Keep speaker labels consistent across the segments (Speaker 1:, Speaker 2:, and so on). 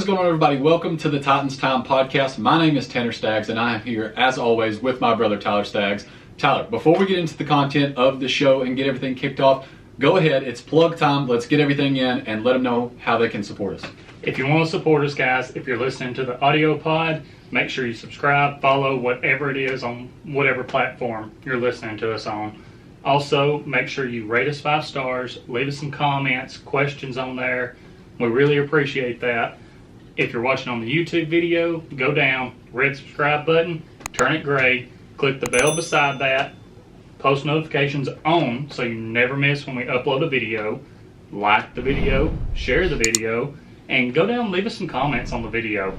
Speaker 1: going on, everybody? Welcome to the Titans Time Podcast. My name is Tanner Staggs, and I am here, as always, with my brother Tyler Staggs. Tyler, before we get into the content of the show and get everything kicked off, go ahead. It's plug time. Let's get everything in and let them know how they can support us.
Speaker 2: If you want to support us, guys, if you're listening to the audio pod, make sure you subscribe, follow, whatever it is on whatever platform you're listening to us on. Also, make sure you rate us 5 stars, leave us some comments, questions on there. We really appreciate that. If you're watching on the YouTube video, go down, red subscribe button, turn it gray, click the bell beside that, post notifications on so you never miss when we upload a video, like the video, share the video, and go down and leave us some comments on the video.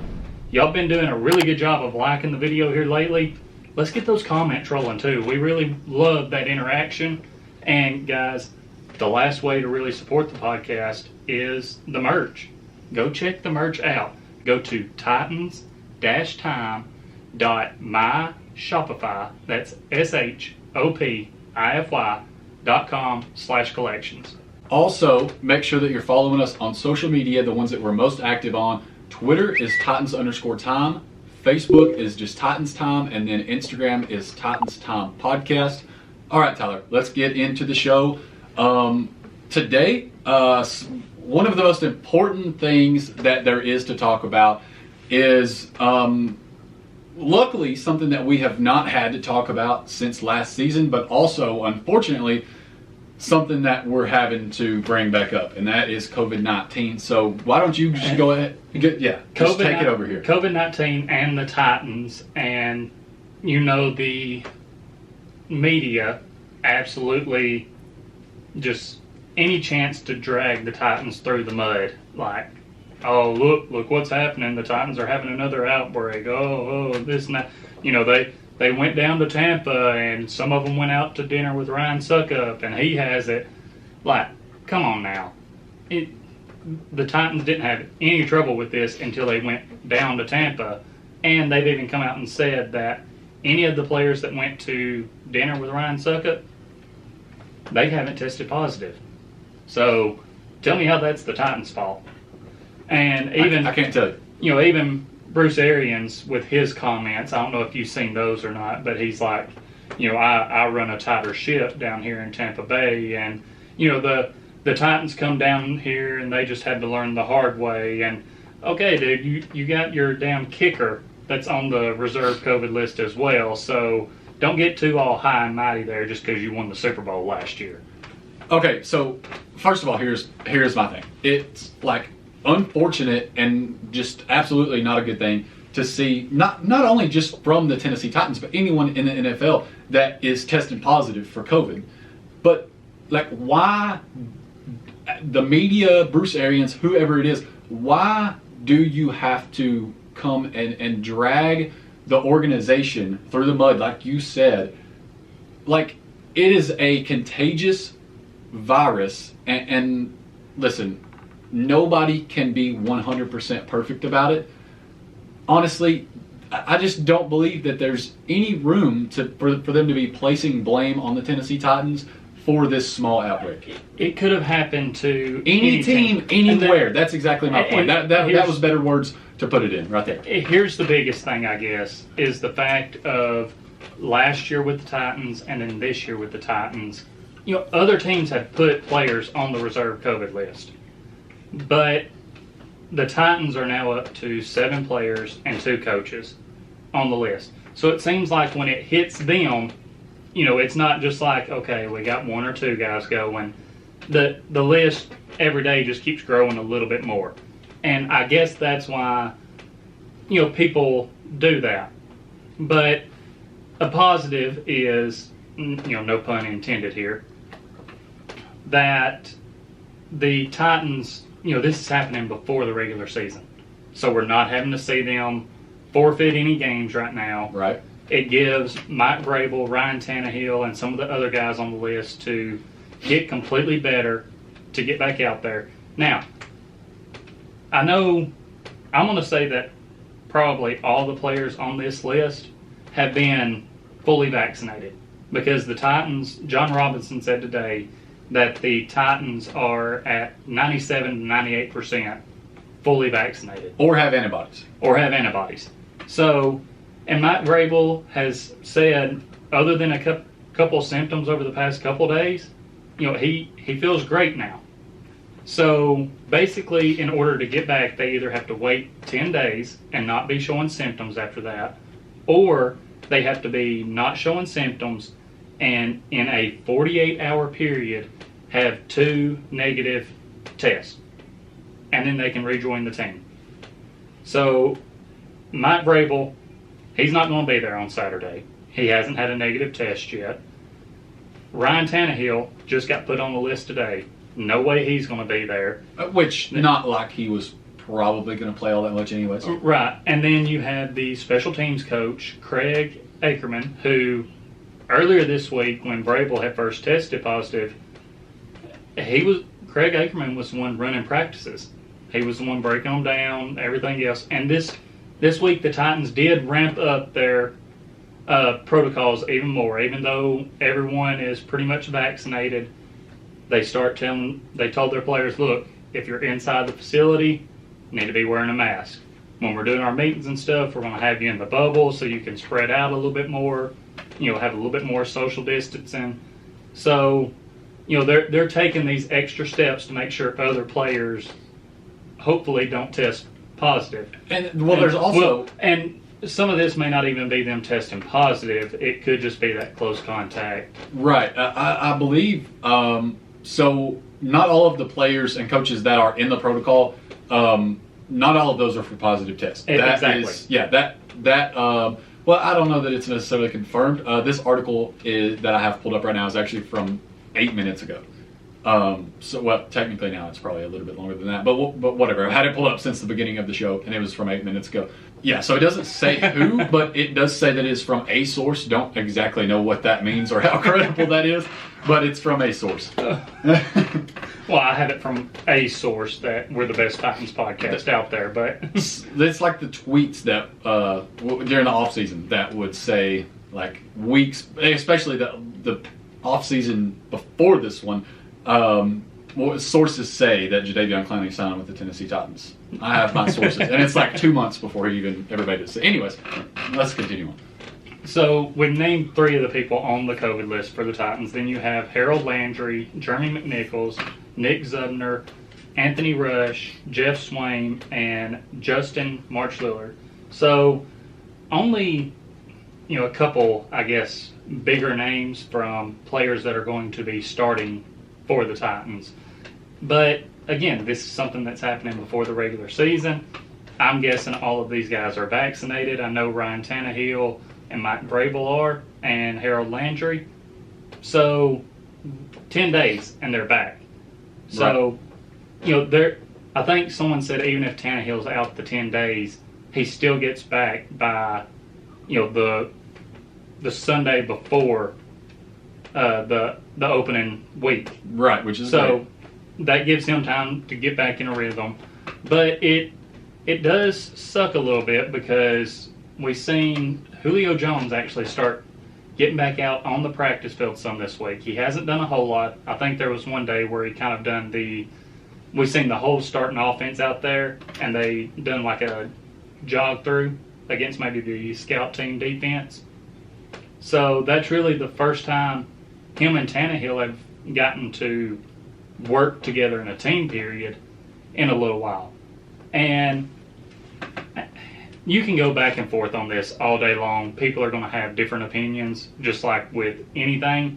Speaker 2: Y'all been doing a really good job of liking the video here lately. Let's get those comments rolling too. We really love that interaction. And guys, the last way to really support the podcast is the merch. Go check the merch out. Go to titanstimepodcast.myshopify. That's shopify.com/collections.
Speaker 1: Also, make sure that you're following us on social media, the ones that we're most active on. Twitter is Titans_time. Facebook is just Titans Time. And then Instagram is Titans Time Podcast. All right, Tyler, let's get into the show. Today, one of the most important things that there is to talk about is luckily something that we have not had to talk about since last season, but also, unfortunately, something that we're having to bring back up, and that is COVID-19. So why don't you just go ahead? Just take it over here.
Speaker 2: COVID-19 and the Titans, and the media absolutely just any chance to drag the Titans through the mud. Like, oh, look what's happening. The Titans are having another outbreak. Oh, this and that. They went down to Tampa, and some of them went out to dinner with Ryan Suckup, and he has it. Like, come on now. The Titans didn't have any trouble with this until they went down to Tampa, and they've even come out and said that any of the players that went to dinner with Ryan Suckup, they haven't tested positive. So, tell me how that's the Titans' fault. And even
Speaker 1: I can't tell you.
Speaker 2: Even Bruce Arians with his comments, I don't know if you've seen those or not, but he's like, I run a tighter ship down here in Tampa Bay, and the Titans come down here and they just had to learn the hard way. And okay, dude, you got your damn kicker that's on the reserve COVID list as well, so don't get too all high and mighty there just because you won the Super Bowl last year.
Speaker 1: Okay, so first of all, here's my thing. It's like unfortunate and just absolutely not a good thing to see, not only just from the Tennessee Titans, but anyone in the NFL that is testing positive for COVID. But like, why the media, Bruce Arians, whoever it is, why do you have to come and drag the organization through the mud, like you said? Like, it is a contagious virus, and listen, nobody can be 100% perfect about it. Honestly, I just don't believe that there's any room for them to be placing blame on the Tennessee Titans for this small outbreak.
Speaker 2: It could have happened to
Speaker 1: any team, anywhere. That's exactly my point. That was better words to put it in right there.
Speaker 2: Here's the biggest thing, I guess, is the fact of last year with the Titans and then this year with the Titans. Other teams have put players on the reserve COVID list. But the Titans are now up to 7 players and 2 coaches on the list. So it seems like when it hits them, it's not just like, okay, we got 1 or 2 guys going. The list every day just keeps growing a little bit more. And I guess that's why, people do that. But a positive is, no pun intended here, that the Titans, this is happening before the regular season. So we're not having to see them forfeit any games right now.
Speaker 1: Right.
Speaker 2: It gives Mike Vrabel, Ryan Tannehill, and some of the other guys on the list to get completely better, to get back out there. Now, I know I'm going to say that probably all the players on this list have been fully vaccinated, because the Titans, John Robinson said today that the Titans are at 97 to 98% fully vaccinated
Speaker 1: or have antibodies.
Speaker 2: So, and Mike Vrabel has said, other than a couple symptoms over the past couple days, he feels great now. So basically, in order to get back, they either have to wait 10 days and not be showing symptoms after that, or they have to be not showing symptoms and in a 48-hour period have 2 negative tests. And then they can rejoin the team. So Mike Vrabel, he's not going to be there on Saturday. He hasn't had a negative test yet. Ryan Tannehill just got put on the list today. No way he's going to be there.
Speaker 1: Which, not like he was probably going to play all that much anyways.
Speaker 2: Right. And then you had the special teams coach, Craig Ackerman, who earlier this week when Vrabel had first tested positive, Craig Ackerman was the one running practices. He was the one breaking them down, everything else. And this week the Titans did ramp up their protocols even more. Even though everyone is pretty much vaccinated, they told their players, look, if you're inside the facility, you need to be wearing a mask. When we're doing our meetings and stuff, we're going to have you in the bubble so you can spread out a little bit more, have a little bit more social distancing. So, they're taking these extra steps to make sure other players hopefully don't test positive.
Speaker 1: And there's also...
Speaker 2: and some of this may not even be them testing positive. It could just be that close contact.
Speaker 1: Right. I believe... So not all of the players and coaches that are in the protocol, not all of those are for positive tests.
Speaker 2: Exactly.
Speaker 1: Well, I don't know that it's necessarily confirmed. This article that I have pulled up right now is actually from 8 minutes ago. Technically now it's probably a little bit longer than that, but whatever. I've had it pulled up since the beginning of the show, and it was from 8 minutes ago. Yeah, so it doesn't say who, but it does say that it's from a source. Don't exactly know what that means or how credible that is, but it's from a source.
Speaker 2: Well, I have it from a source that we're the best Titans podcast out there, but...
Speaker 1: It's like the tweets that, during the off-season, that would say, like, weeks, especially the off-season before this one, sources say that Jadeveon Clowney signed with the Tennessee Titans. I have my sources, and it's like 2 months before he even ever made it. So anyways, let's continue on.
Speaker 2: So we've named 3 of the people on the COVID list for the Titans. Then you have Harold Landry, Jeremy Mcnichols, Nick Zubner, Anthony Rush, Jeff Swain, and Justin March-Lillard. So only, a couple, I guess, bigger names from players that are going to be starting for the Titans. But again, this is something that's happening before the regular season. I'm guessing all of these guys are vaccinated. I know Ryan Tannehill and Mike Vrabel are, and Harold Landry. So 10 days and they're back. So, I think someone said even if Tannehill's out the 10 days, he still gets back by, the Sunday before the opening week.
Speaker 1: Right, which is
Speaker 2: so great. That gives him time to get back in a rhythm. But it does suck a little bit because we've seen Julio Jones actually start getting back out on the practice field some this week. He hasn't done a whole lot. I think there was one day where he kind of done we've seen the whole starting offense out there, and they done like a jog through against maybe the scout team defense. So that's really the first time him and Tannehill have gotten to work together in a team period in a little while. And you can go back and forth on this all day long. People are going to have different opinions, just like with anything.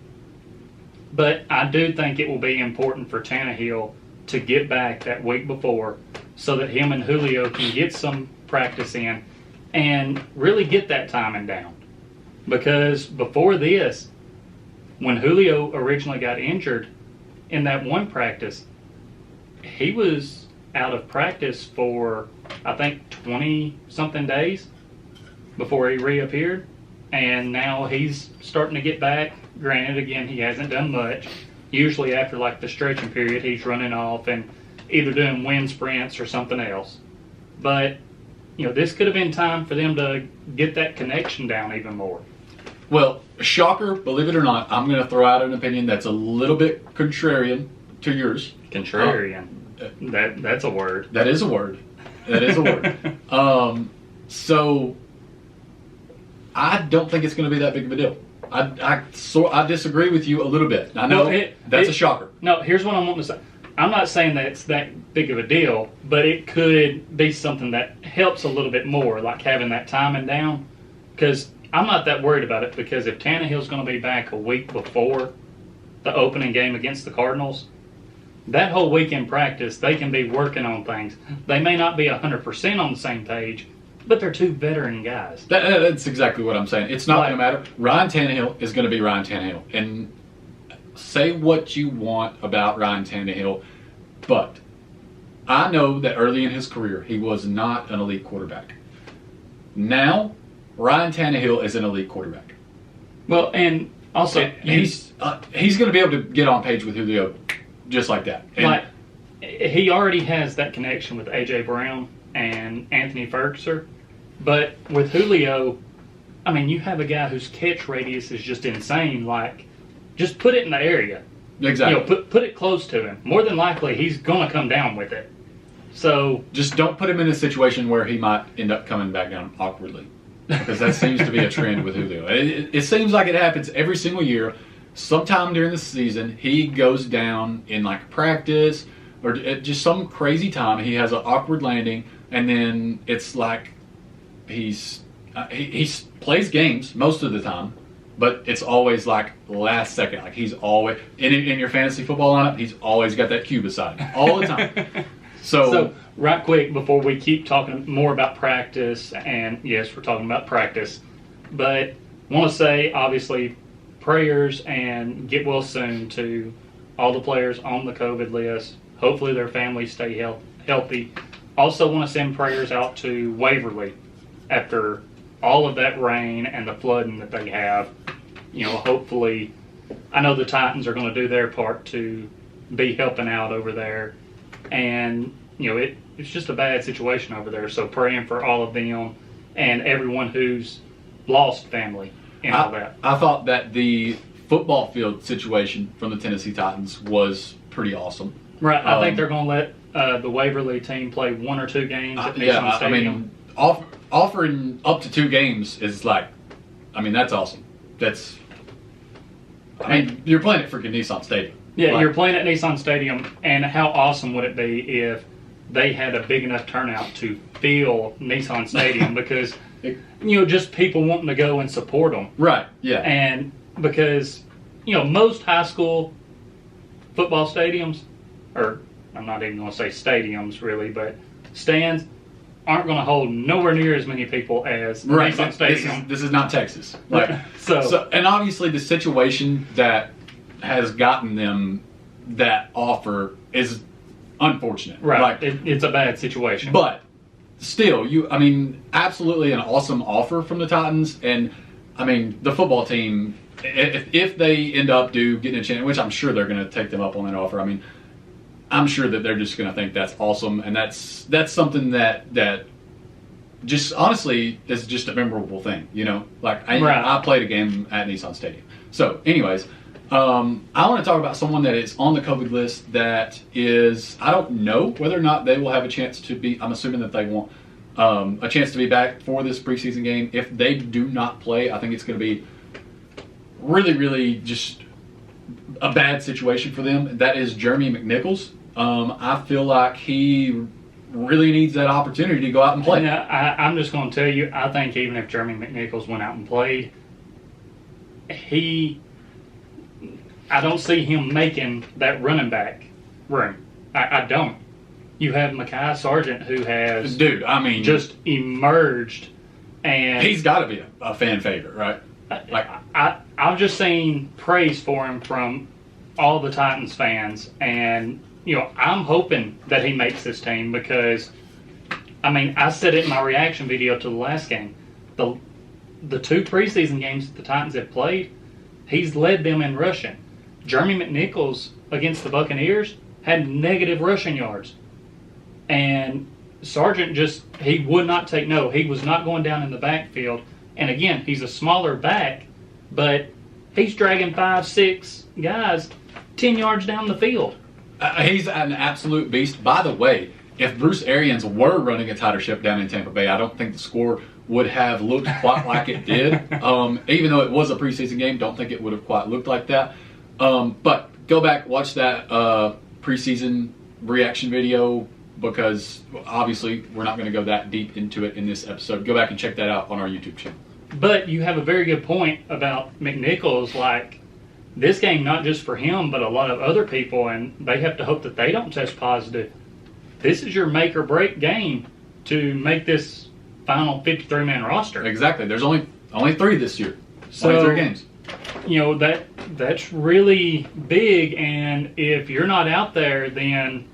Speaker 2: But I do think it will be important for Tannehill to get back that week before so that him and Julio can get some practice in and really get that timing down. Because before this, when Julio originally got injured in that one practice, he was out of practice for, I think, 20-something days before he reappeared. And now he's starting to get back. Granted, again, he hasn't done much. Usually after like the stretching period, he's running off and either doing wind sprints or something else. But, this could have been time for them to get that connection down even more.
Speaker 1: Well, shocker, believe it or not, I'm going to throw out an opinion that's a little bit contrarian to yours.
Speaker 2: Contrarian. That's a word.
Speaker 1: That is a word. That is a word. So I don't think it's going to be that big of a deal. I disagree with you a little bit. I know that's a shocker.
Speaker 2: No, here's what I want to say. I'm not saying that it's that big of a deal, but it could be something that helps a little bit more, like having that timing down. Because I'm not that worried about it, because if Tannehill's going to be back a week before the opening game against the Cardinals, that whole week in practice, they can be working on things. They may not be 100% on the same page, but they're two veteran guys.
Speaker 1: That's exactly what I'm saying. It's not going to matter. Ryan Tannehill is going to be Ryan Tannehill. And say what you want about Ryan Tannehill, but I know that early in his career, he was not an elite quarterback. Now, Ryan Tannehill is an elite quarterback.
Speaker 2: Well, and also,
Speaker 1: he's going to be able to get on page with Julio just like that. And
Speaker 2: he already has that connection with A.J. Brown and Anthony Ferguson, but with Julio, I mean, you have a guy whose catch radius is just insane. Like, just put it in the area.
Speaker 1: Exactly.
Speaker 2: Put it close to him. More than likely, he's going to come down with it. So
Speaker 1: just don't put him in a situation where he might end up coming back down awkwardly, because that seems to be a trend with Julio. It seems like it happens every single year. Sometime during the season, he goes down in like practice or at just some crazy time. He has an awkward landing, and then it's like he plays games most of the time, but it's always like last second. Like he's always in your fantasy football lineup. He's always got that cue beside him all the time. So
Speaker 2: right quick before we keep talking more about practice, and yes, we're talking about practice, but want to say obviously prayers and get well soon to all the players on the COVID list. Hopefully their families stay healthy. Also want to send prayers out to Waverly after all of that rain and the flooding that they have. Hopefully, I know the Titans are going to do their part to be helping out over there. And, it's just a bad situation over there. So praying for all of them and everyone who's lost family and all that.
Speaker 1: I thought that the football field situation from the Tennessee Titans was pretty awesome.
Speaker 2: Right. I think they're going to let the Waverly team play 1 or 2 games at Nissan Stadium.
Speaker 1: I mean, offering up to 2 games is that's awesome. You're playing at freaking Nissan Stadium.
Speaker 2: Yeah, you're playing at Nissan Stadium, and how awesome would it be if they had a big enough turnout to fill Nissan Stadium because, just people wanting to go and support them.
Speaker 1: Right, yeah.
Speaker 2: And because, most high school football stadiums, or I'm not even going to say stadiums really, but stands aren't going to hold nowhere near as many people as Nissan Stadium.
Speaker 1: This is not Texas.
Speaker 2: So,
Speaker 1: and obviously the situation that has gotten them that offer is unfortunate.
Speaker 2: Right. It's a bad situation.
Speaker 1: But still, absolutely an awesome offer from the Titans. And, the football team, if they end up getting a chance, which I'm sure they're going to take them up on that offer, I'm sure that they're just going to think that's awesome. And that's something that just honestly is just a memorable thing, I played a game at Nissan Stadium. So anyways, I want to talk about someone that is on the COVID list that is, I don't know whether or not they will have a chance to be, I'm assuming that they want a chance to be back for this preseason game. If they do not play, I think it's going to be really, really just a bad situation for them. That is Jeremy Mcnichols. I feel like he really needs that opportunity to go out and play.
Speaker 2: I'm just going to tell you, I think even if Jeremy Mcnichols went out and played, I don't see him making that running back room. I don't. You have Micah Sargent who has just emerged, and
Speaker 1: he's got to be a fan favorite, right?
Speaker 2: I've just seen praise for him from all the Titans fans, and I'm hoping that he makes this team because I said it in my reaction video to the last game. The 2 preseason games that the Titans have played, he's led them in rushing. Jeremy Mcnichols against the Buccaneers had negative rushing yards. And Sargent he would not take no. He was not going down in the backfield. And again, he's a smaller back, but he's dragging 5-6 guys 10 yards down the field.
Speaker 1: He's an absolute beast. By the way, if Bruce Arians were running a tighter ship down in Tampa Bay, I don't think the score would have looked quite like it did. Even though it was a preseason game, don't think it would have quite looked like that. But go back, watch that preseason reaction video, because obviously we're not going to go that deep into it in this episode. Go back and check that out on our YouTube channel.
Speaker 2: But you have a very good point about Mcnichols. Like, this game, not just for him, but a lot of other people, and they have to hope that they don't test positive. This is your make or break game to make this final 53-man roster.
Speaker 1: Exactly. There's only 3 this year.
Speaker 2: So,
Speaker 1: only 3 games.
Speaker 2: You know, that's really big, and if you're not out there, then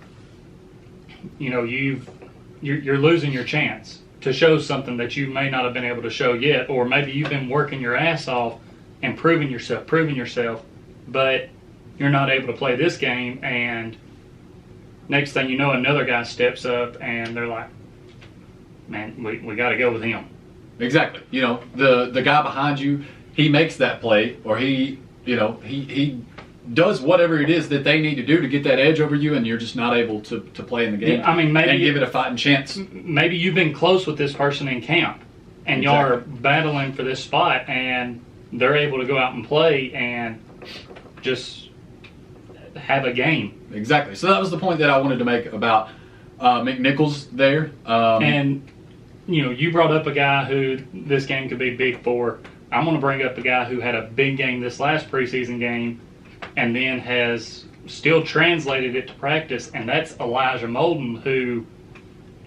Speaker 2: you know you're losing your chance to show something that you may not have been able to show yet, or maybe you've been working your ass off and proving yourself, but you're not able to play this game, and next thing you know, another guy steps up and they're like, man, we got to go with him.
Speaker 1: Exactly. You know, the guy behind you, he makes that play, or he does whatever it is that they need to do to get that edge over you, and you're just not able to play in the game.
Speaker 2: Yeah, I mean, maybe
Speaker 1: and give it a fighting chance.
Speaker 2: Maybe you've been close with this person in camp, and y'all are battling for this spot, and they're able to go out and play and just have a game.
Speaker 1: Exactly. So that was the point that I wanted to make about Mcnichols there.
Speaker 2: And you know, you brought up a guy who this game could be big for. I'm going to bring up a guy who had a big game this last preseason game, and then has still translated it to practice, and that's Elijah Molden, who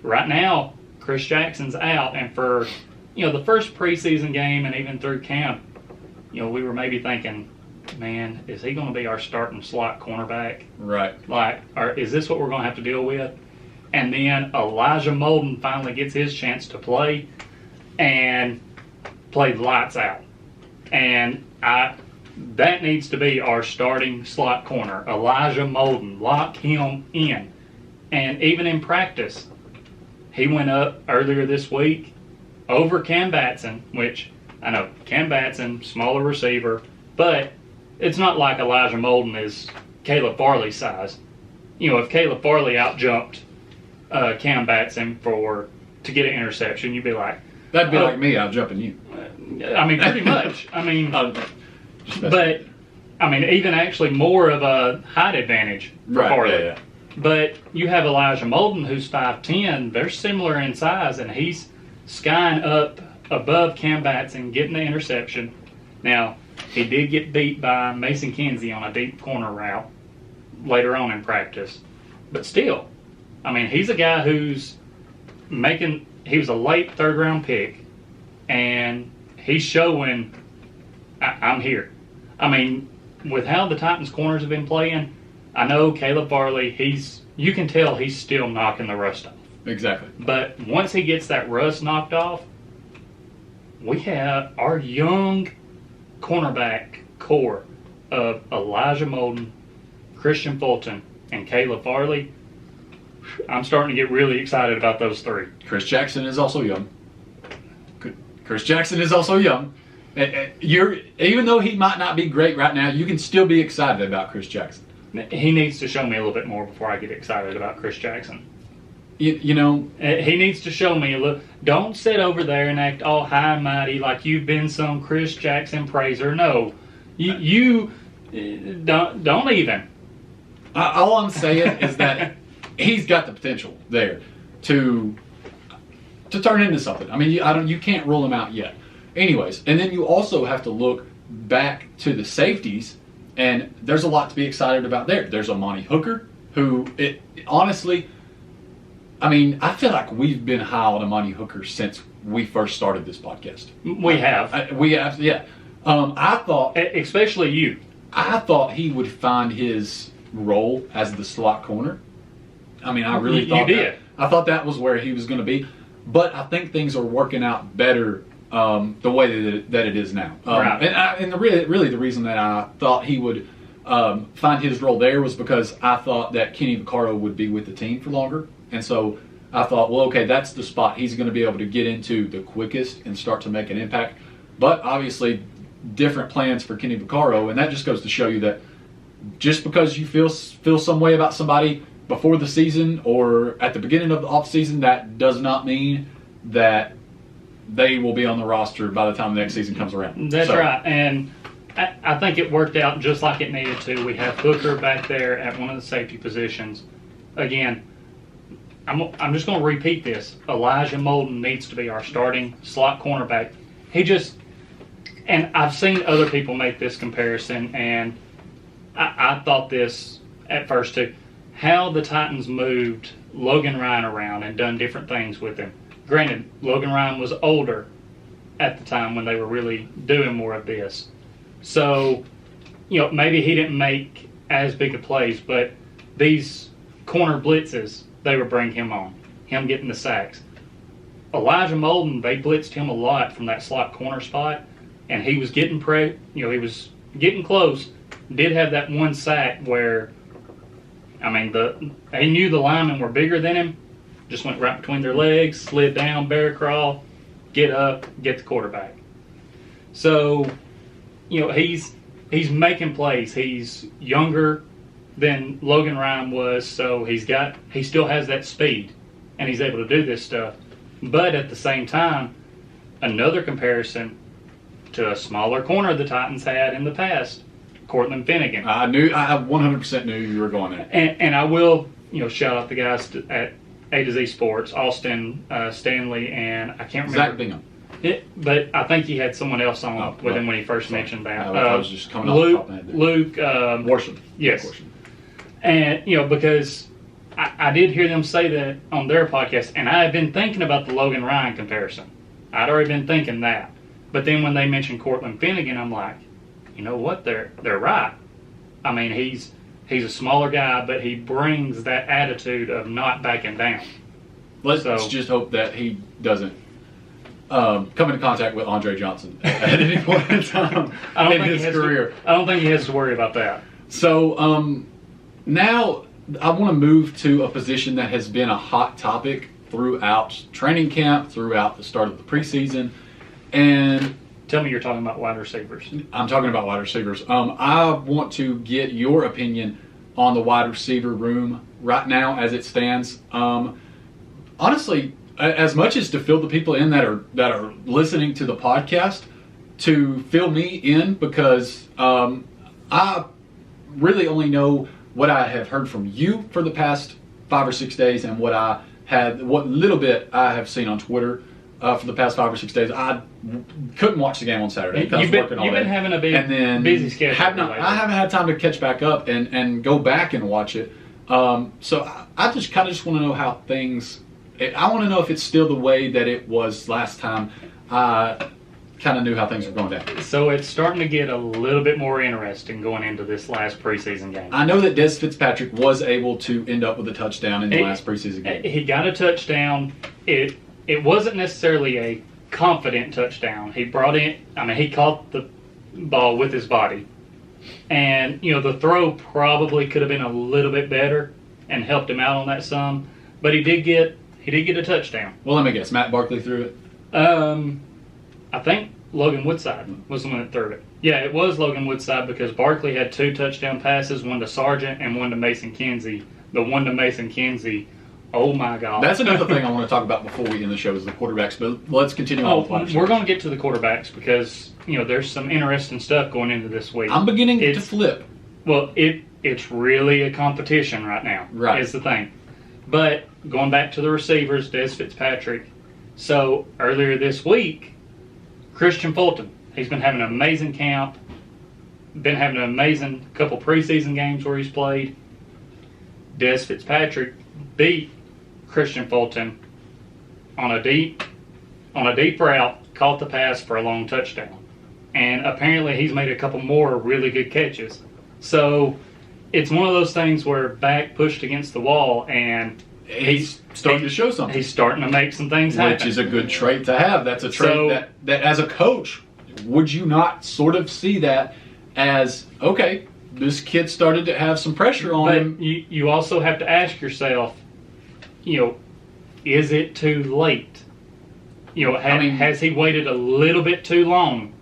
Speaker 2: right now Chris Jackson's out, and for the first preseason game and even through camp, we were maybe thinking, man, is he going to be our starting slot cornerback?
Speaker 1: Right.
Speaker 2: Like, is this what we're going to have to deal with? And then Elijah Molden finally gets his chance to play and played lights out. And that needs to be our starting slot corner. Elijah Molden, lock him in. And even in practice, he went up earlier this week over Cam Batson, which I know Cam Batson, smaller receiver, but it's not like Elijah Molden is Caleb Farley's size. If Caleb Farley outjumped Cam Batson to get an interception, you'd be like,
Speaker 1: that'd be like me outjumping you.
Speaker 2: I mean, pretty much. I mean, but I mean, even actually more of a height advantage for Farley.
Speaker 1: Yeah.
Speaker 2: But you have Elijah Molden, who's 5'10". They're similar in size, and he's skying up above Cam Batson, getting the interception. Now, he did get beat by Mason Kinsey on a deep corner route later on in practice. But still, I mean, he's a guy who's he was a late third-round pick, and he's showing, I'm here. I mean, with how the Titans corners have been playing, I know Caleb Farley, you can tell he's still knocking the rust off.
Speaker 1: Exactly.
Speaker 2: But once he gets that rust knocked off, we have our young cornerback core of Elijah Molden, Christian Fulton, and Caleb Farley. I'm starting to get really excited about those three.
Speaker 1: Chris Jackson is also young. Even though he might not be great right now, you can still be excited about Chris Jackson.
Speaker 2: He needs to show me a little bit more before I get excited about Chris Jackson.
Speaker 1: You know,
Speaker 2: he needs to show me a little. Don't sit over there and act all high and mighty like you've been some Chris Jackson praiser. No, you don't even.
Speaker 1: All I'm saying is that he's got the potential there to turn into something. I mean, you can't rule him out yet. Anyways, and then you also have to look back to the safeties, and there's a lot to be excited about there. There's a Monty Hooker who, honestly, I mean, I feel like we've been high on a Monty Hooker since we first started this podcast.
Speaker 2: We have.
Speaker 1: We have, yeah. I thought,
Speaker 2: especially you.
Speaker 1: I thought he would find his role as the slot corner. I mean, I really thought
Speaker 2: you did.
Speaker 1: I thought that was where he was going to be, but I think things are working out better the way that it is now.
Speaker 2: Right.
Speaker 1: And really the reason that I thought he would find his role there was because I thought that Kenny Vaccaro would be with the team for longer. And so I thought, well, okay, that's the spot he's going to be able to get into the quickest and start to make an impact. But obviously, different plans for Kenny Vaccaro, and that just goes to show you that just because you feel some way about somebody before the season or at the beginning of the offseason, that does not mean that they will be on the roster by the time the next season comes around.
Speaker 2: That's right. And I think it worked out just like it needed to. We have Hooker back there at one of the safety positions. Again, I'm just going to repeat this. Elijah Molden needs to be our starting slot cornerback. And I've seen other people make this comparison, and I thought this at first too. How the Titans moved Logan Ryan around and done different things with him. Granted, Logan Ryan was older at the time when they were really doing more of this. So, maybe he didn't make as big of plays, but these corner blitzes, they would bring him on, him getting the sacks. Elijah Molden, they blitzed him a lot from that slot corner spot, and he was getting he was getting close. Did have that one sack where, he knew the linemen were bigger than him, just went right between their legs, slid down, bear crawl, get up, get the quarterback. So, he's making plays. He's younger than Logan Ryan was, so he still has that speed, and he's able to do this stuff. But at the same time, another comparison to a smaller corner the Titans had in the past, Cortland Finnegan.
Speaker 1: I 100% knew you were going there.
Speaker 2: And I will, shout out the guys at A to Z Sports, Austin Stanley, and I can't remember.
Speaker 1: Zach Bingham.
Speaker 2: But I think he had someone else on with him when he first mentioned that.
Speaker 1: I was just coming off the top of my head there.
Speaker 2: Luke
Speaker 1: Worsham.
Speaker 2: Yes.
Speaker 1: Worsham.
Speaker 2: And, because I did hear them say that on their podcast, and I had been thinking about the Logan Ryan comparison. I'd already been thinking that. But then when they mentioned Cortland Finnegan, I'm like, you know what? They're right. He's a smaller guy, but he brings that attitude of not backing down.
Speaker 1: Let's just hope that he doesn't come into contact with Andre Johnson at any point in time in his career.
Speaker 2: I don't think he has to worry about that.
Speaker 1: So now I want to move to a position that has been a hot topic throughout training camp, throughout the start of the preseason, and
Speaker 2: tell me you're talking about wide receivers.
Speaker 1: I'm talking about wide receivers. I want to get your opinion on the wide receiver room right now as it stands. Honestly, as much as to fill the people in that are listening to the podcast, to fill me in, because I really only know what I have heard from you for the past 5 or 6 days, and what little bit I have seen on Twitter for the past 5 or 6 days. I couldn't watch the game on Saturday because I was working all day.
Speaker 2: You've been having a busy schedule.
Speaker 1: I haven't had time to catch back up and go back and watch it. So I just want to know how things. I want to know if it's still the way that it was last time. I kind of knew how things were going down.
Speaker 2: So it's starting to get a little bit more interesting going into this last preseason game.
Speaker 1: I know that Des Fitzpatrick was able to end up with a touchdown in the last preseason game.
Speaker 2: He got a touchdown. It wasn't necessarily a confident touchdown. He caught the ball with his body. And, the throw probably could have been a little bit better and helped him out on that some. But he did get a touchdown.
Speaker 1: Well, let me guess. Matt Barkley threw it?
Speaker 2: I think Logan Woodside was the one that threw it. Yeah, it was Logan Woodside, because Barkley had 2 touchdown passes, one to Sargent and one to Mason Kinsey. The one to Mason Kinsey, oh my God.
Speaker 1: That's another thing I want to talk about before we end the show is the quarterbacks, but let's continue on with
Speaker 2: we're going to get to the quarterbacks because, there's some interesting stuff going into this week.
Speaker 1: I'm beginning to flip.
Speaker 2: Well, it's really a competition right now,
Speaker 1: right,
Speaker 2: is the thing. But going back to the receivers, Des Fitzpatrick. So earlier this week, Christian Fulton, he's been having an amazing camp, been having an amazing couple preseason games where he's played. Des Fitzpatrick beat Christian Fulton on a deep route, caught the pass for a long touchdown. And apparently he's made a couple more really good catches. So it's one of those things where back pushed against the wall, and
Speaker 1: he's starting to show something.
Speaker 2: He's starting to make some things happen.
Speaker 1: Which is a good trait to have. That's a trait that as a coach, would you not sort of see that as, okay, this kid started to have some pressure on him?
Speaker 2: But you also have to ask yourself, is it too late? Has he waited a little bit too long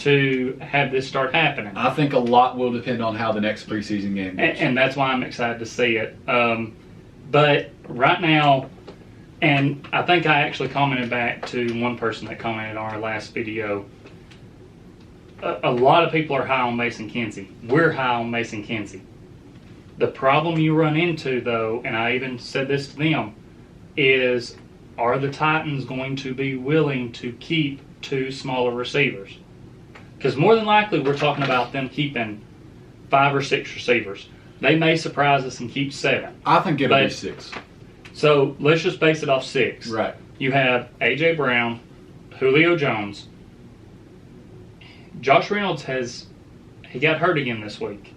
Speaker 2: to have this start happening.
Speaker 1: I think a lot will depend on how the next preseason game goes.
Speaker 2: And that's why I'm excited to see it. But right now, and I think I actually commented back to one person that commented on our last video. A lot of people are high on Mason Kinsey. We're high on Mason Kinsey. The problem you run into, though, and I even said this to them, is are the Titans going to be willing to keep 2 smaller receivers? Because more than likely, we're talking about them keeping 5 or 6 receivers. They may surprise us and keep 7.
Speaker 1: I think it'll be 6.
Speaker 2: So let's just base it off 6.
Speaker 1: Right.
Speaker 2: You have A.J. Brown, Julio Jones. Josh Reynolds he got hurt again this week.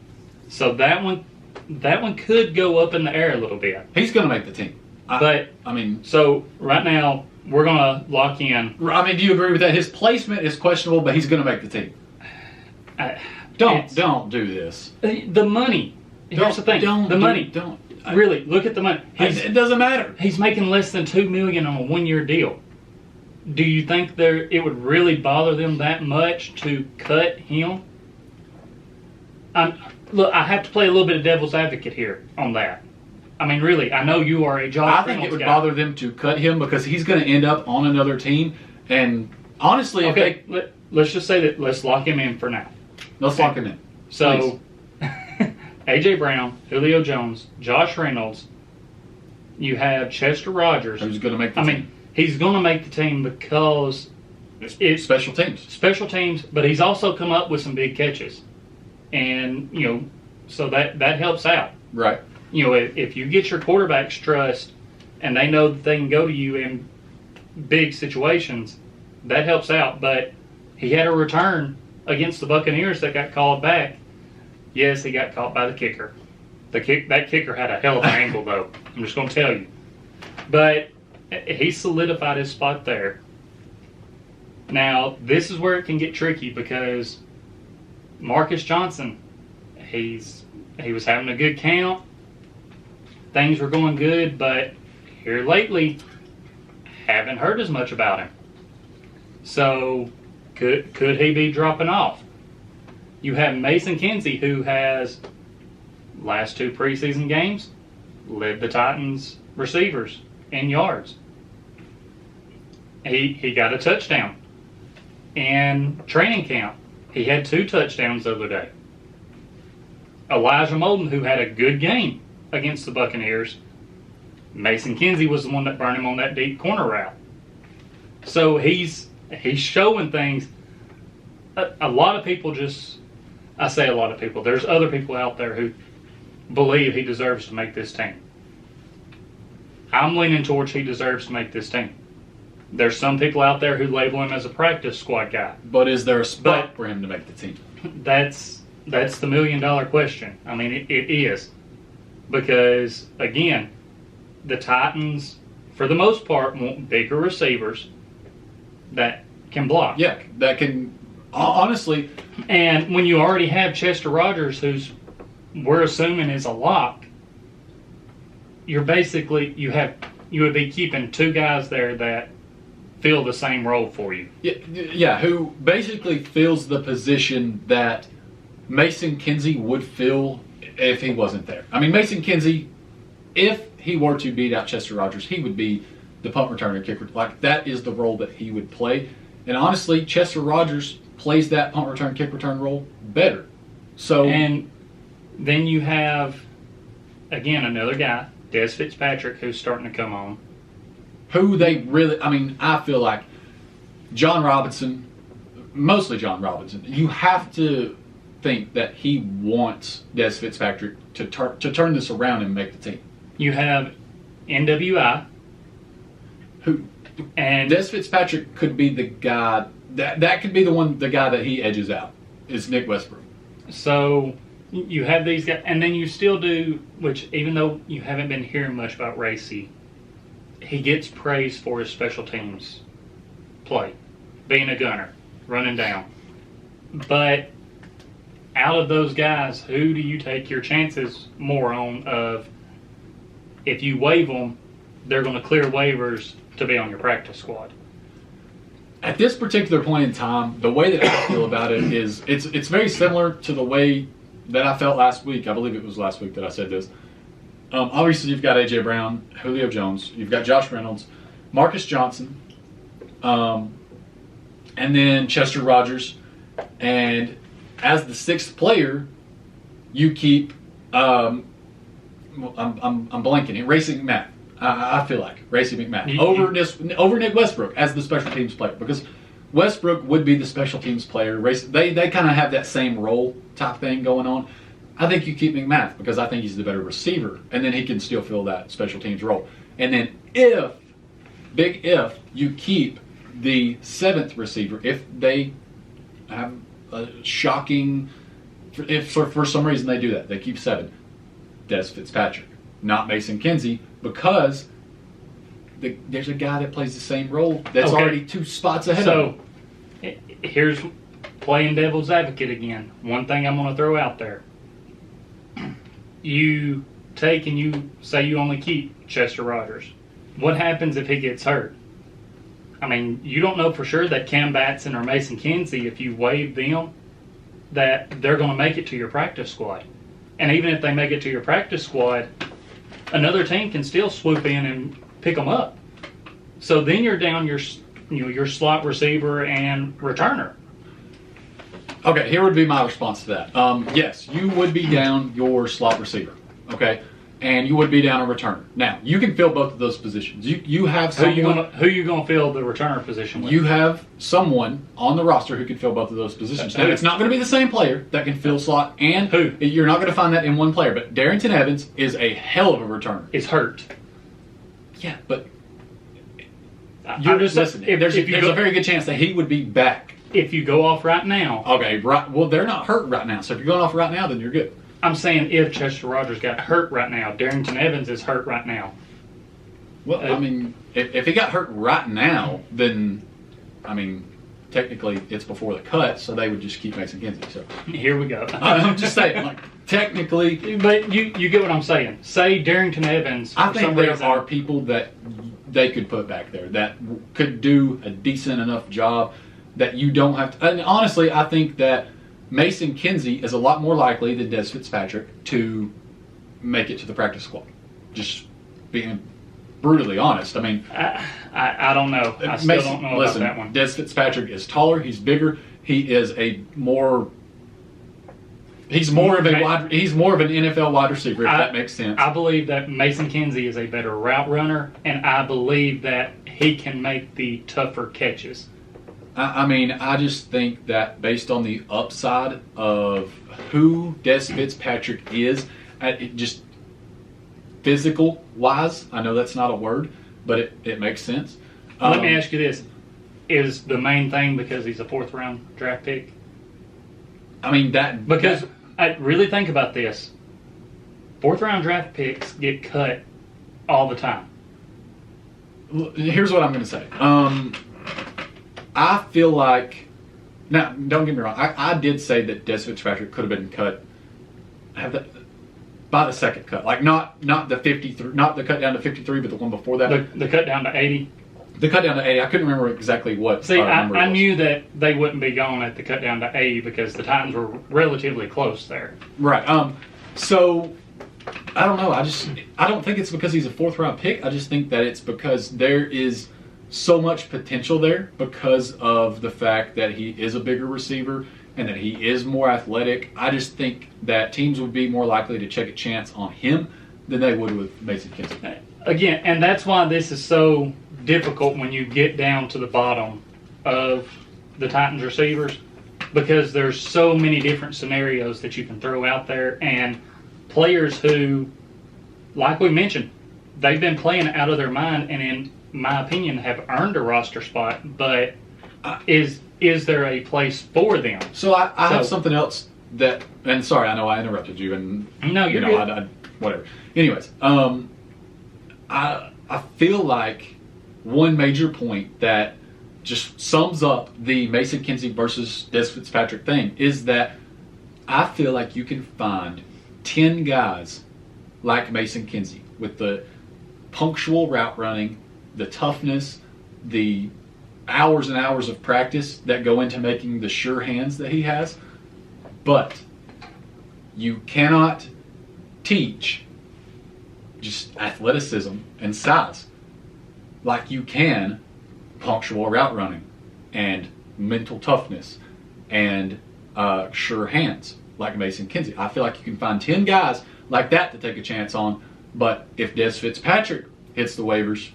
Speaker 2: So that one could go up in the air a little bit.
Speaker 1: He's going to make the team.
Speaker 2: So right now, we're going to lock in.
Speaker 1: I mean, do you agree with that? His placement is questionable, but he's going to make the team. Don't do this.
Speaker 2: The money. Here's the thing. The money. Really, look at the money.
Speaker 1: It doesn't matter.
Speaker 2: He's making less than $2 million on a 1-year deal. Do you think it would really bother them that much to cut him? Look, I have to play a little bit of devil's advocate here on that. I mean, really, I know you are a Josh Reynolds guy.
Speaker 1: I think it would bother them to cut him because he's going to end up on another team. And honestly,
Speaker 2: let's just say that let's lock him in for now.
Speaker 1: Let's lock him in.
Speaker 2: So, A.J. Brown, Julio Jones, Josh Reynolds. You have Chester Rogers.
Speaker 1: Who's going to make the team?
Speaker 2: He's going to make the team because
Speaker 1: it's special teams.
Speaker 2: Special teams, but he's also come up with some big catches. And, so that helps out.
Speaker 1: Right.
Speaker 2: If you get your quarterback's trust and they know that they can go to you in big situations, that helps out. But he had a return against the Buccaneers that got called back. Yes, he got caught by the kicker. That kicker had a hell of an angle, though. I'm just going to tell you. But he solidified his spot there. Now, this is where it can get tricky because Marcus Johnson, he was having a good camp. Things were going good, but here lately, haven't heard as much about him. So, could he be dropping off? You have Mason Kinsey, who has last 2 preseason games led the Titans receivers in yards. He got a touchdown in training camp. He had 2 touchdowns the other day. Elijah Molden, who had a good game against the Buccaneers, Mason Kinsey was the one that burned him on that deep corner route. So he's showing things. A lot of people I say a lot of people, there's other people out there who believe he deserves to make this team. I'm leaning towards he deserves to make this team. There's some people out there who label him as a practice squad guy.
Speaker 1: But is there a spot for him to make the team?
Speaker 2: That's the $1 million question. I mean, it is. Because, again, the Titans, for the most part, want bigger receivers that can block.
Speaker 1: Yeah, that can, honestly.
Speaker 2: And when you already have Chester Rogers, who's we're assuming is a lock, you would be keeping 2 guys there that fill the same role for you.
Speaker 1: Yeah, who basically fills the position that Mason Kinsey would fill if he wasn't there. I mean, Mason Kinsey, if he were to beat out Chester Rogers, he would be the punt returner, kicker. Like, that is the role that he would play. And honestly, Chester Rogers plays that punt return, kick return role better. So,
Speaker 2: and then you have, again, another guy, Des Fitzpatrick, who's starting to come on.
Speaker 1: Who they really, I feel like John Robinson, mostly John Robinson, you have to think that he wants Des Fitzpatrick to turn this around and make the team.
Speaker 2: You have NWI. And
Speaker 1: Des Fitzpatrick could be the guy, that could be the guy that he edges out, is Nick Westbrook.
Speaker 2: So you have these guys, and then you still do, which even though you haven't been hearing much about Racy, he gets praised for his special teams play, being a gunner, running down. But out of those guys, who do you take your chances more on of if you waive them, they're going to clear waivers to be on your practice squad?
Speaker 1: At this particular point in time, the way that I feel about it is it's very similar to the way that I felt last week. I believe it was last week that I said this. Obviously, you've got A.J. Brown, Julio Jones, you've got Josh Reynolds, Marcus Johnson, and then Chester Rogers. And as the sixth player, you keep I'm blanking it. Racing McMath. I feel like Racing McMath over Nick Westbrook as the special teams player, because Westbrook would be the special teams player. They kind of have that same role type thing going on. I think you keep McMath because I think he's the better receiver, and then he can still fill that special teams role. And then if you keep the seventh receiver, if they have a shocking, if for some reason they do that, they keep seven, Des Fitzpatrick, not Mason Kinsey, because there's a guy that plays the same role that's already 2 spots ahead of him.
Speaker 2: So here's playing devil's advocate again. One thing I'm going to throw out there. You take and you say you only keep Chester Rogers. What happens if he gets hurt? I mean, you don't know for sure that Cam Batson or Mason Kinsey, if you waive them, that they're going to make it to your practice squad. And even if they make it to your practice squad, another team can still swoop in and pick them up. So then you're down your slot receiver and returner.
Speaker 1: Okay, here would be my response to that. Yes, you would be down your slot receiver, okay, and you would be down a returner. Now, you can fill both of those positions. You have someone.
Speaker 2: Who you gonna fill the returner position with?
Speaker 1: You have someone on the roster who can fill both of those positions. Now, it's not going to be the same player that can fill slot, and you're not going to find that in one player. But Darrington Evans is a hell of a returner.
Speaker 2: Is hurt.
Speaker 1: Yeah, but you're just listening. There's a very good chance that he would be back.
Speaker 2: If you go off right now.
Speaker 1: Okay, right. Well, they're not hurt right now. So if you're going off right now, then you're good.
Speaker 2: I'm saying if Chester Rogers got hurt right now, Darrington Evans is hurt right now.
Speaker 1: Well, I mean, if he got hurt right now, then, I mean, technically it's before the cut, so they would just keep Mason Kinsey. So
Speaker 2: here we go.
Speaker 1: I'm just saying, like, technically.
Speaker 2: But you get what I'm saying. Say Darrington Evans.
Speaker 1: I think there are people that they could put back there that could do a decent enough job that you don't have to. And honestly, I think that Mason Kinsey is a lot more likely than Des Fitzpatrick to make it to the practice squad. Just being brutally honest. I mean,
Speaker 2: I don't know. I still don't know about that one.
Speaker 1: Des Fitzpatrick is taller. He's bigger. He is more of an NFL wide receiver. If that makes sense.
Speaker 2: I believe that Mason Kinsey is a better route runner, and I believe that he can make the tougher catches.
Speaker 1: I mean, I just think that based on the upside of who Des Fitzpatrick is, just physical-wise, I know that's not a word, but it makes sense.
Speaker 2: Let me ask you this. Is the main thing because he's a 4th-round draft pick?
Speaker 1: I mean,
Speaker 2: I really think about this. 4th-round draft picks get cut all the time.
Speaker 1: Here's what I'm going to say. I feel like, now, don't get me wrong, I did say that Des Fitzpatrick could have been cut by the second cut. Like, not the 53, not the cut down to 53, but the one before that.
Speaker 2: The cut down to 80?
Speaker 1: The cut down to 80. I couldn't remember exactly what.
Speaker 2: See, I knew that they wouldn't be gone at the cut down to 80 because the Titans were relatively close there.
Speaker 1: Right. So, I don't know. I don't think it's because he's a 4th-round pick. I just think that it's because there is so much potential there because of the fact that he is a bigger receiver and that he is more athletic. I just think that teams would be more likely to take a chance on him than they would with Mason Kinsey.
Speaker 2: Again, and that's why this is so difficult when you get down to the bottom of the Titans receivers, because there's so many different scenarios that you can throw out there, and players who, like we mentioned, they've been playing out of their mind and in my opinion, have earned a roster spot, but is there a place for them?
Speaker 1: So I have something else that, and sorry, I know I interrupted you, and
Speaker 2: no, you're good.
Speaker 1: I whatever. Anyways, I feel like one major point that just sums up the Mason Kinsey versus Des Fitzpatrick thing is that I feel like you can find 10 guys like Mason Kinsey with the punctual route running, the toughness, the hours and hours of practice that go into making the sure hands that he has. But you cannot teach just athleticism and size like you can punctual route running and mental toughness and sure hands like Mason Kinsey. I feel like you can find 10 guys like that to take a chance on, but if Des Fitzpatrick hits the waivers,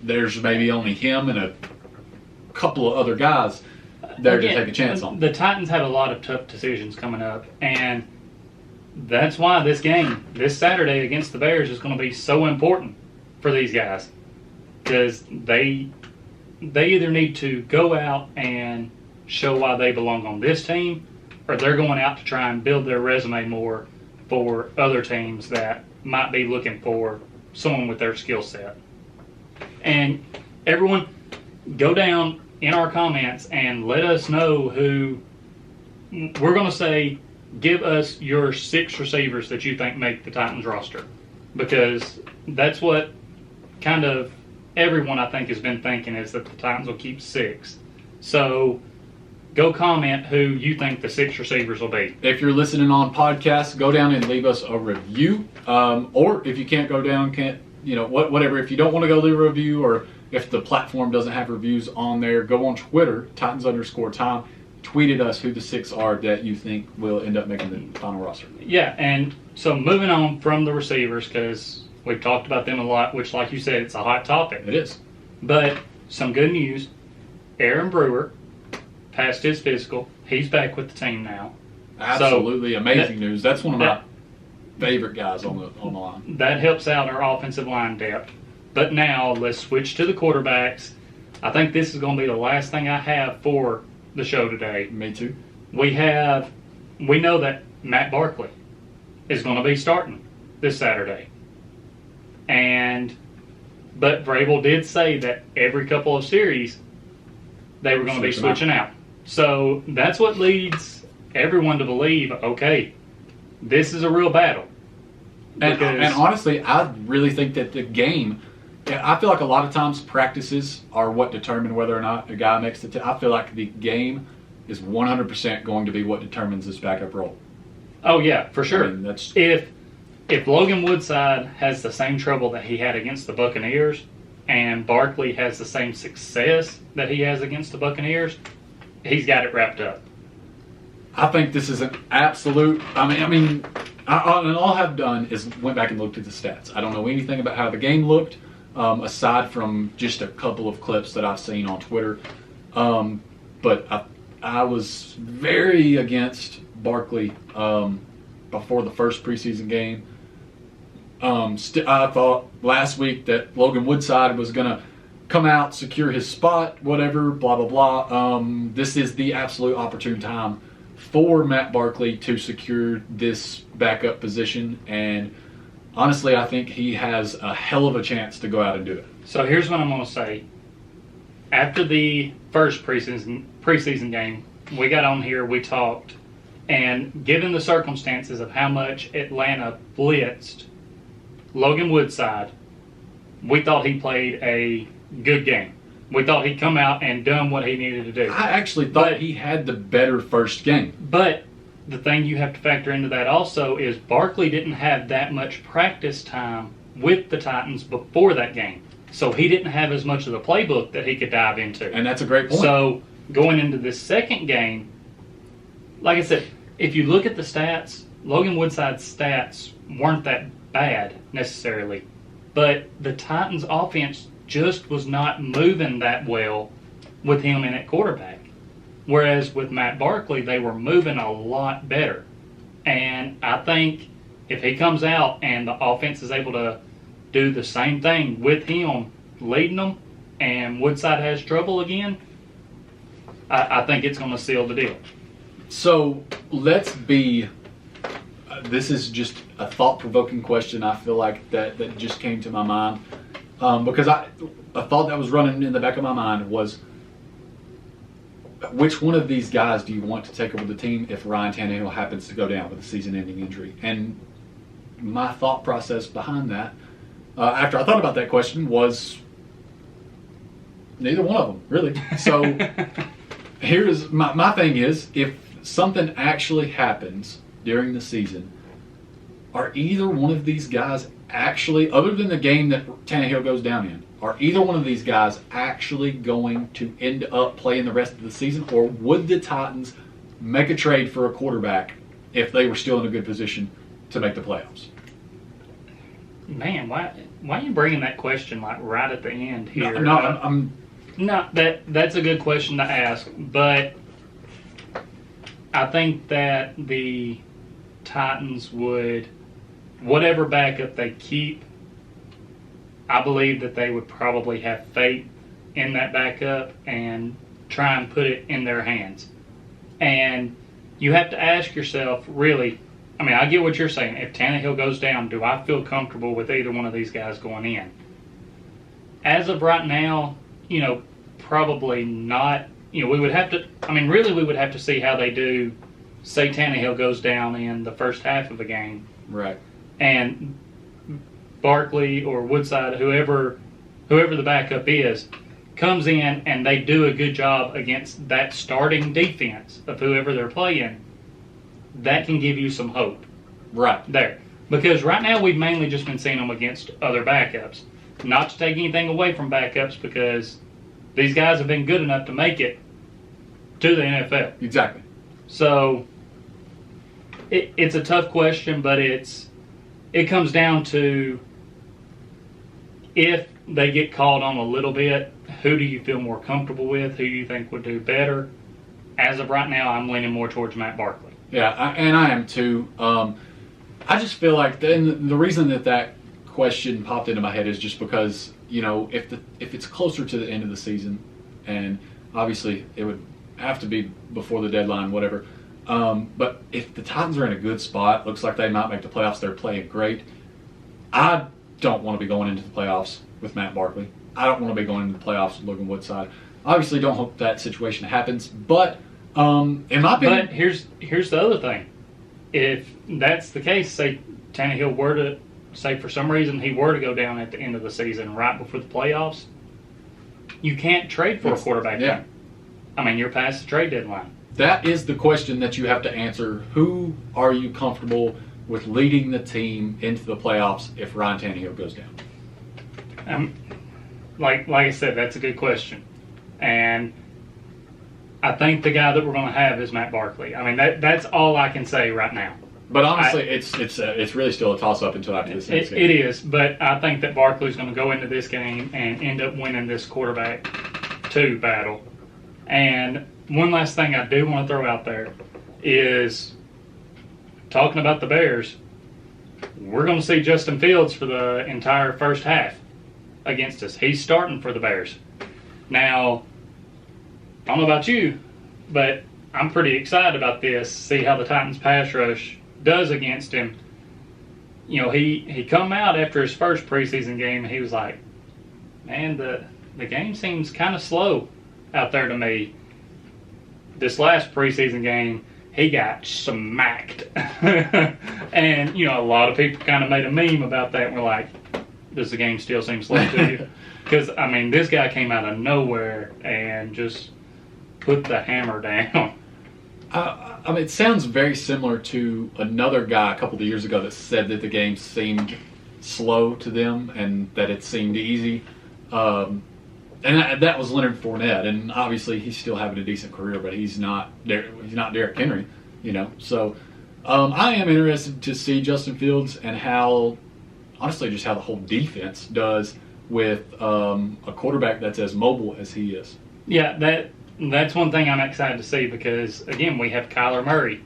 Speaker 1: there's maybe only him and a couple of other guys there to take a chance on.
Speaker 2: The Titans have a lot of tough decisions coming up, and that's why this game, this Saturday against the Bears, is going to be so important for these guys, because they either need to go out and show why they belong on this team, or they're going out to try and build their resume more for other teams that might be looking for someone with their skill set. And everyone, go down in our comments and let us know who we're going to say. Give us your 6 receivers that you think make the Titans roster, because that's what kind of everyone I think has been thinking, is that the Titans will keep 6. So go comment who you think the 6 receivers will be.
Speaker 1: If you're listening on podcasts, go down and leave us a review. Or if you can't go down, whatever. If you don't want to go leave a review, or if the platform doesn't have reviews on there, go on Twitter, Titans_time. Tweet at us who the 6 are that you think will end up making the final roster.
Speaker 2: Yeah, and so moving on from the receivers, because we've talked about them a lot, which, like you said, it's a hot topic.
Speaker 1: It is.
Speaker 2: But some good news. Aaron Brewer passed his physical. He's back with the team now.
Speaker 1: Absolutely amazing news. That's one of my favorite guys on the line.
Speaker 2: That helps out our offensive line depth. But now let's switch to the quarterbacks. I think this is going to be the last thing I have for the show today.
Speaker 1: Me too.
Speaker 2: We know that Matt Barkley is going to be starting this Saturday. But Vrabel did say that every couple of series they were going to be switching out. So that's what leads everyone to believe, okay, this is a real battle.
Speaker 1: And honestly, I really think that the game, I feel like a lot of times practices are what determine whether or not a guy makes the team. I feel like the game is 100% going to be what determines this backup role.
Speaker 2: Oh, yeah, for sure.
Speaker 1: I mean, that's...
Speaker 2: If Logan Woodside has the same trouble that he had against the Buccaneers, and Barkley has the same success that he has against the Buccaneers, he's got it wrapped up.
Speaker 1: I think this is an absolute... and all I've done is went back and looked at the stats. I don't know anything about how the game looked, aside from just a couple of clips that I've seen on Twitter. But I was very against Barkley before the first preseason game. I thought last week that Logan Woodside was going to come out, secure his spot, whatever, blah, blah, blah. This is the absolute opportune time for Matt Barkley to secure this backup position. And honestly, I think he has a hell of a chance to go out and do it.
Speaker 2: So here's what I'm going to say. After the first preseason game, we got on here, we talked, and given the circumstances of how much Atlanta blitzed Logan Woodside, we thought he played a good game. We thought he'd come out and done what he needed to do.
Speaker 1: I actually thought he had the better first game.
Speaker 2: But the thing you have to factor into that also is Barkley didn't have that much practice time with the Titans before that game. So he didn't have as much of the playbook that he could dive into.
Speaker 1: And that's a great point.
Speaker 2: So going into this second game, like I said, if you look at the stats, Logan Woodside's stats weren't that bad necessarily. But the Titans' offense just was not moving that well with him in at quarterback. Whereas with Matt Barkley, they were moving a lot better. And I think if he comes out and the offense is able to do the same thing with him leading them and Woodside has trouble again, I think it's going to seal the deal. So
Speaker 1: let's be... this is just a thought-provoking question. I feel like that just came to my mind. Because a thought that was running in the back of my mind was, which one of these guys do you want to take over the team if Ryan Tannehill happens to go down with a season-ending injury? And my thought process behind that, after I thought about that question, was Neither one of them, really. So here's my thing is, if something actually happens during the season, are either one of these guys actually, other than the game that Tannehill goes down in, are either one of these guys actually going to end up playing the rest of the season, or would the Titans make a trade for a quarterback if they were still in a good position to make the playoffs?
Speaker 2: Man, why are you bringing that question like right at the end here?
Speaker 1: No,
Speaker 2: that's a good question to ask, but I think that the Titans would, whatever backup they keep, I believe that they would probably have faith in that backup and try and put it in their hands. And you have to ask yourself, really, I mean, I get what you're saying. If Tannehill goes down, do I feel comfortable with either one of these guys going in? As of right now, probably not. We would have to, really we would have to see how they do. Say Tannehill goes down in the first half of a game.
Speaker 1: Right.
Speaker 2: And Barkley or Woodside, whoever the backup is, comes in and they do a good job against that starting defense of whoever they're playing, that can give you some hope.
Speaker 1: Right.
Speaker 2: There. Because right now we've mainly just been seeing them against other backups. Not to take anything away from backups, because these guys have been good enough to make it to the NFL.
Speaker 1: Exactly.
Speaker 2: So it's a tough question, but it comes down to, if they get called on a little bit, who do you feel more comfortable with? Who do you think would do better? As of right now, I'm leaning more towards Matt Barkley.
Speaker 1: Yeah, and I am too. I just feel like the reason that question popped into my head is just because, if it's closer to the end of the season, and obviously it would have to be before the deadline, whatever. But if the Titans are in a good spot, looks like they might make the playoffs, they're playing great. I don't want to be going into the playoffs with Matt Barkley. I don't want to be going into the playoffs with Logan Woodside. Obviously, don't hope that situation happens. But in my opinion,
Speaker 2: but here's the other thing. If that's the case, say Tannehill were to, say for some reason he were to go down at the end of the season, right before the playoffs, you can't trade for a quarterback.
Speaker 1: Yeah.
Speaker 2: You're past the trade deadline.
Speaker 1: That is the question that you have to answer. Who are you comfortable with leading the team into the playoffs if Ryan Tannehill goes down?
Speaker 2: Like I said, that's a good question. And I think the guy that we're going to have is Matt Barkley. That's all I can say right now.
Speaker 1: But honestly, it's really still a toss-up until after this next game.
Speaker 2: It is, but I think that Barkley's going to go into this game and end up winning this quarterback 2 battle. And one last thing I do want to throw out there is, talking about the Bears, we're going to see Justin Fields for the entire first half against us. He's starting for the Bears. Now, I don't know about you, but I'm pretty excited about this, see how the Titans pass rush does against him. He come out after his first preseason game, and he was like, man, the game seems kind of slow out there to me. This last preseason game, he got smacked. And, a lot of people kind of made a meme about that, and were like, does the game still seem slow to you? Because, this guy came out of nowhere and just put the hammer down.
Speaker 1: It sounds very similar to another guy a couple of years ago that said that the game seemed slow to them and that it seemed easy. And that was Leonard Fournette, and obviously he's still having a decent career, but he's not Derrick Henry, So I am interested to see Justin Fields and how the whole defense does with a quarterback that's as mobile as he is.
Speaker 2: Yeah, that's one thing I'm excited to see, because, again, we have Kyler Murray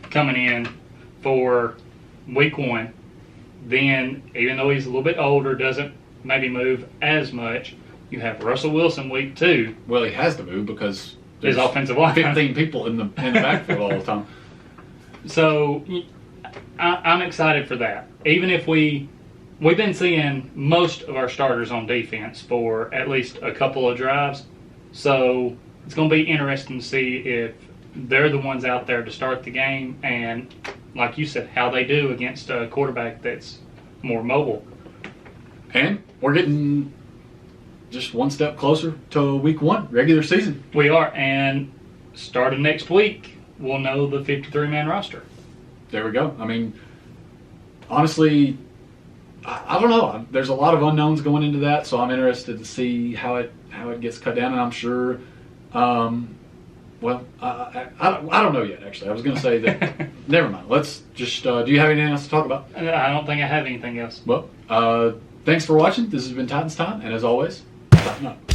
Speaker 2: coming in for week 1. Then, even though he's a little bit older, doesn't maybe move as much, you have Russell Wilson week 2.
Speaker 1: Well, he has to move because
Speaker 2: his offensive line,
Speaker 1: 15 people in the backfield all the time.
Speaker 2: So I'm excited for that. Even if we've been seeing most of our starters on defense for at least a couple of drives, so it's going to be interesting to see if they're the ones out there to start the game, and like you said, how they do against a quarterback that's more mobile.
Speaker 1: And we're getting just one step closer to week 1, regular season.
Speaker 2: We are, and starting next week, we'll know the 53-man roster.
Speaker 1: There we go. I mean, honestly, I don't know. There's a lot of unknowns going into that, so I'm interested to see how it gets cut down, and I'm sure. Well, I don't know yet. Actually, I was going to say that. Never mind. Let's just. Do you have anything else to talk about?
Speaker 2: I don't think I have anything else.
Speaker 1: Well, thanks for watching. This has been Titans Time, and as always, Tighten up.